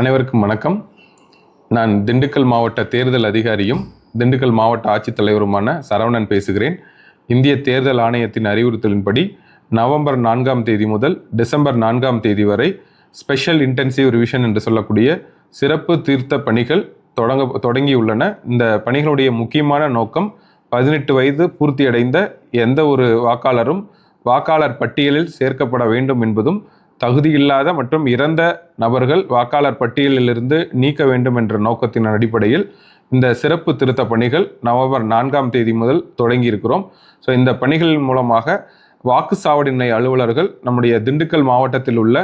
அனைவருக்கும் வணக்கம். நான் திண்டுக்கல் மாவட்ட தேர்தல் அதிகாரியும் திண்டுக்கல் மாவட்ட ஆட்சித்தலைவருமான சரவணன் பேசுகிறேன். இந்திய தேர்தல் ஆணையத்தின் அறிவுறுத்தலின்படி நவம்பர் 4ஆம் தேதி முதல் டிசம்பர் 4ஆம் தேதி வரை ஸ்பெஷல் இன்டென்சிவ் ரிவிஷன் என்று சொல்லக்கூடிய சிறப்பு தீர்த்த பணிகள் தொடங்கியுள்ளன. இந்த பணிகளுடைய முக்கியமான நோக்கம் 18 வயது பூர்த்தியடைந்த எந்த ஒரு வாக்காளரும் வாக்காளர் பட்டியலில் சேர்க்கப்பட வேண்டும் என்பதும், தகுதியில்லாத மற்றும் இறந்த நபர்கள் வாக்காளர் பட்டியலிலிருந்து நீக்க வேண்டும் என்ற நோக்கத்தின் அடிப்படையில் இந்த சிறப்பு திருத்த பணிகள் நவம்பர் 4ஆம் தேதி முதல் தொடங்கி இருக்கிறோம். ஸோ இந்த பணிகளின் மூலமாக வாக்குச்சாவடி நிலைய அலுவலர்கள் நம்முடைய திண்டுக்கல் மாவட்டத்தில் உள்ள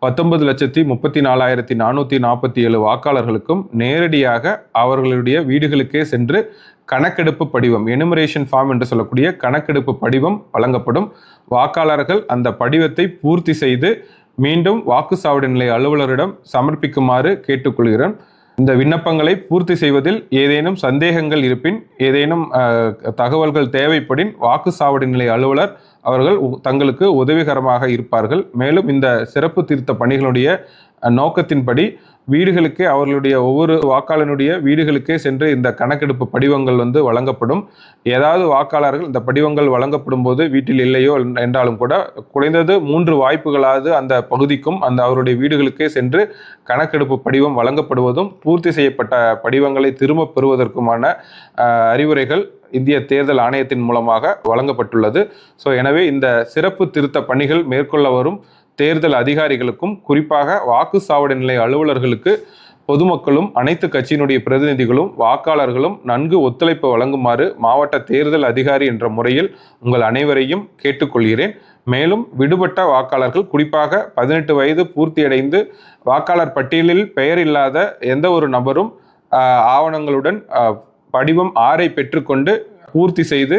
19,34,447 வாக்காளர்களுக்கும் நேரடியாக அவர்களுடைய வீடுகளுக்கே சென்று கணக்கெடுப்பு படிவம், எனுமரேஷன் ஃபார்ம் என்று சொல்லக்கூடிய கணக்கெடுப்பு படிவம் வழங்கப்படும். வாக்காளர்கள் அந்த படிவத்தை பூர்த்தி செய்து மீண்டும் வாக்குச்சாவடி நிலைய அலுவலரிடம் சமர்ப்பிக்குமாறு கேட்டுக்கொள்கிறேன். இந்த விண்ணப்பங்களை பூர்த்தி செய்வதில் ஏதேனும் சந்தேகங்கள் இருப்பின், ஏதேனும் தகவல்கள் தேவைப்படின் வாக்குச்சாவடி நிலைய அலுவலர் அவர்கள் தங்களுக்கு உதவிகரமாக இருப்பார்கள். மேலும் இந்த சிறப்பு திருத்த பணிகளுடைய நோக்கத்தின்படி வீடுகளுக்கே, அவர்களுடைய ஒவ்வொரு வாக்காளனுடைய வீடுகளுக்கே சென்று இந்த கணக்கெடுப்பு படிவங்கள் வழங்கப்படும். ஏதாவது வாக்காளர்கள் இந்த படிவங்கள் வழங்கப்படும் போது வீட்டில் இல்லையோ என்றாலும் கூட குறைந்தது 3 வாய்ப்புகளாவது அந்த பகுதிக்கும் அவருடைய வீடுகளுக்கே சென்று கணக்கெடுப்பு படிவம் வழங்கப்படுவதும், பூர்த்தி செய்யப்பட்ட படிவங்களை திரும்ப பெறுவதற்குமான அறிவுரைகள் இந்திய தேர்தல் ஆணையத்தின் மூலமாக வழங்கப்பட்டுள்ளது. எனவே இந்த சிறப்பு திருத்த பணிகள் மேற்கொள்ள வரும் தேர்தல் அதிகாரிகளுக்கும், குறிப்பாக வாக்குச்சாவடி நிலைய அலுவலர்களுக்கு பொதுமக்களும் அனைத்து கட்சியினுடைய பிரதிநிதிகளும் வாக்காளர்களும் நன்கு ஒத்துழைப்பு வழங்குமாறு மாவட்ட தேர்தல் அதிகாரி என்ற முறையில் உங்கள் அனைவரையும் கேட்டுக்கொள்கிறேன். மேலும் விடுபட்ட வாக்காளர்கள், குறிப்பாக 18 வயது பூர்த்தியடைந்து வாக்காளர் பட்டியலில் பெயர் இல்லாத எந்த ஒரு நபரும் ஆவணங்களுடன் படிவம் 6ஐ பெற்றுக்கொண்டு பூர்த்தி செய்து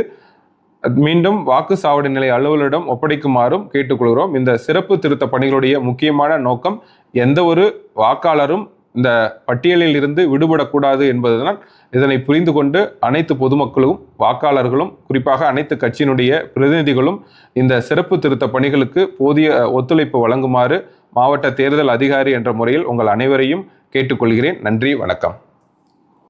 மீண்டும் வாக்குச்சாவடி நிலைய அலுவலரிடம் ஒப்படைக்குமாறும் கேட்டுக்கொள்கிறோம். இந்த சிறப்பு திருத்த பணிகளுடைய முக்கியமான நோக்கம், எந்த ஒரு வாக்காளரும் இந்த பட்டியலில் இருந்து விடுபடக்கூடாது என்பதுதான். இதனை புரிந்து கொண்டு அனைத்து பொதுமக்களும் வாக்காளர்களும், குறிப்பாக அனைத்து கட்சியினுடைய பிரதிநிதிகளும் இந்த சிறப்பு திருத்த பணிகளுக்கு போதிய ஒத்துழைப்பு வழங்குமாறு மாவட்ட தேர்தல் அதிகாரி என்ற முறையில் உங்கள் அனைவரையும் கேட்டுக்கொள்கிறேன். நன்றி, வணக்கம்.